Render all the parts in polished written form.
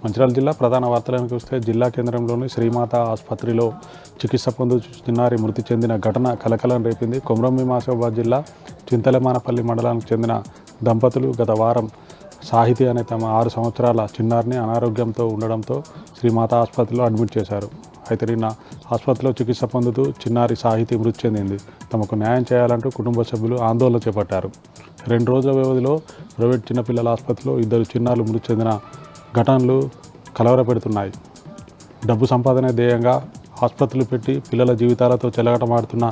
మంచిర్యాల జిల్లా ప్రధాన వార్తలను చూస్తే జిల్లా కేంద్రంలోని శ్రీమాత ఆసుపత్రిలో చికిత్స పొందుతూ చిన్నారి మృతి చెందిన ఘటన కలకలం రేపింది. కొమరంభీం ఆసిఫాబాద్ జిల్లా చింతలమానపల్లి మండలానికి చెందిన దంపతులు గత వారం సాహితి అనే తమ 6 సంవత్సరాల చిన్నారిని అనారోగ్యంతో ఉండడంతో శ్రీమాత ఆసుపత్రిలో అడ్మిట్ చేశారు. అయితే నిన్న ఆసుపత్రిలో చికిత్స పొందుతూ చిన్నారి సాహితి మృతి చెందింది. తమకు న్యాయం చేయాలంటూ కుటుంబ సభ్యులు ఆందోళన చేపట్టారు. 2 రోజుల వ్యవధిలో ప్రైవేట్ చిన్నపిల్లల ఆసుపత్రిలో 2 చిన్నారులు మృతి చెందిన ఘటనలు కలవరపెడుతున్నాయి. డబ్బు సంపాదనే ధ్యేయంగా ఆసుపత్రులు పెట్టి పిల్లల జీవితాలతో చెలగాటమాడుతున్న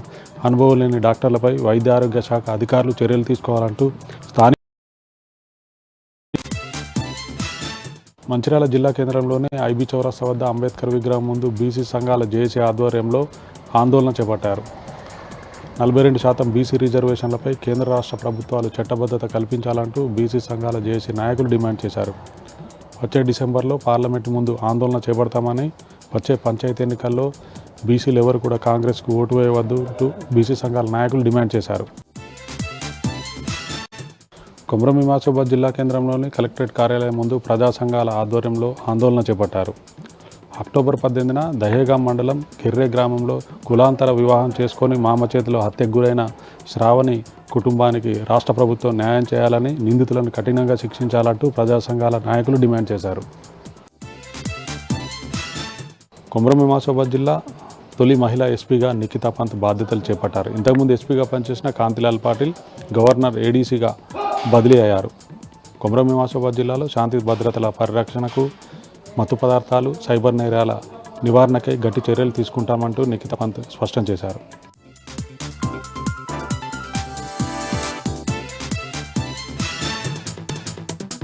అనుభవం లేని డాక్టర్లపై వైద్య ఆరోగ్య శాఖ అధికారులు చర్యలు తీసుకోవాలంటూ స్థానిక మంచిర్యాల జిల్లా కేంద్రంలోని ఐబీ చౌరస్తా వద్ద అంబేద్కర్ విగ్రహం ముందు బీసీ సంఘాల జేఏసీ ఆధ్వర్యంలో ఆందోళన చేపట్టారు. 42% బీసీ రిజర్వేషన్లపై కేంద్ర రాష్ట్ర ప్రభుత్వాలు చట్టబద్ధత కల్పించాలంటూ బీసీ సంఘాల జేఏసీ నాయకులు డిమాండ్ చేశారు. వచ్చే డిసెంబర్లో పార్లమెంటు ముందు ఆందోళన చేపడతామని, వచ్చే పంచాయతీ ఎన్నికల్లో బీసీలు ఎవరు కూడా కాంగ్రెస్కు ఓటు వేయవద్దు అంటూ బీసీ సంఘాల నాయకులు డిమాండ్ చేశారు. కొమరంభీం ఆసిఫాబాద్ జిల్లా కేంద్రంలోని కలెక్టరేట్ కార్యాలయం ముందు ప్రజా సంఘాల ఆధ్వర్యంలో ఆందోళన చేపట్టారు. అక్టోబర్ 18న దహేగాం మండలం కిర్రే గ్రామంలో కులాంతర వివాహం చేసుకొని మామ చేతిలో హత్యకు గురైన శ్రావణి కుటుంబానికి రాష్ట్ర ప్రభుత్వం న్యాయం చేయాలని, నిందితులను కఠినంగా శిక్షించాలంటూ ప్రజా సంఘాల నాయకులు డిమాండ్ చేశారు. కొమరంభీం ఆసిఫాబాద్ జిల్లా తొలి మహిళా ఎస్పీగా నిఖితా పంత్ బాధ్యతలు చేపట్టారు. ఇంతకుముందు ఎస్పీగా పనిచేసిన కాంతిలాల్ పాటిల్ గవర్నర్ ఏడీసీగా బదిలీ అయ్యారు. కొమరంభీం ఆసిఫాబాద్ జిల్లాలో శాంతి భద్రతల పరిరక్షణకు, మత్తు పదార్థాలు, సైబర్ నేరాల నివారణకై గట్టి చర్యలు తీసుకుంటామంటూ నిఖితా పంత్ స్పష్టం చేశారు.